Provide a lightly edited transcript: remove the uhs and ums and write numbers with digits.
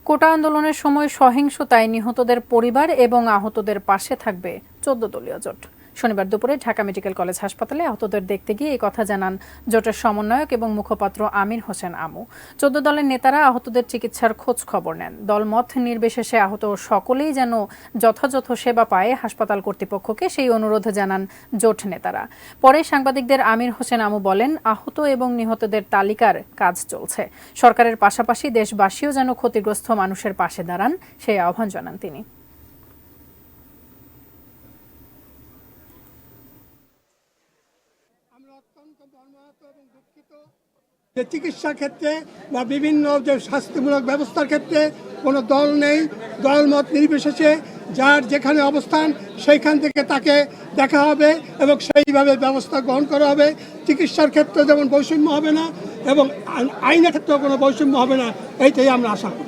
কোটা আন্দোলনের সময় সহিংসতায় নিহতদের পরিবার এবং আহতদের পাশে থাকবে 14 দলীয় জোট। শনিবার দুপুরে ঢাকা মেডিকেল কলেজ হাসপাতালে আহতদের দেখতে গিয়ে এই কথা জানান জোটের সমন্বয়ক এবং মুখপাত্র আমির হোসেন আমু। 14 দলের নেতারা আহতদের চিকিৎসার খোঁজ খবর নেন। দলমত নির্বিশেষে আহত সকলেই যেন যথাযথ সেবা পায় হাসপাতাল কর্তৃপক্ষকে সেই অনুরোধ জানান জোট নেতারা। পরে সাংবাদিকদের আমির হোসেন আমু বলেন, আহত এবং নিহতদের তালিকার কাজ চলছে। সরকারের পাশাপাশি দেশবাসীও যেন ক্ষতিগ্রস্ত মানুষের পাশে দাঁড়ান সেই আহ্বান জানান তিনি। যে চিকিৎসা ক্ষেত্রে বা বিভিন্ন যে স্বাস্থ্যমূলক ব্যবস্থার ক্ষেত্রে কোনো দল নেই, দলমত নির্বিশেষে যার যেখানে অবস্থান সেইখান থেকে তাকে দেখা হবে এবং সেইভাবে ব্যবস্থা গ্রহণ করা হবে। চিকিৎসার ক্ষেত্রে যেমন বৈষম্য হবে না এবং আইনের ক্ষেত্রেও কোনো বৈষম্য হবে না, এইটাই আমরা আশা করি।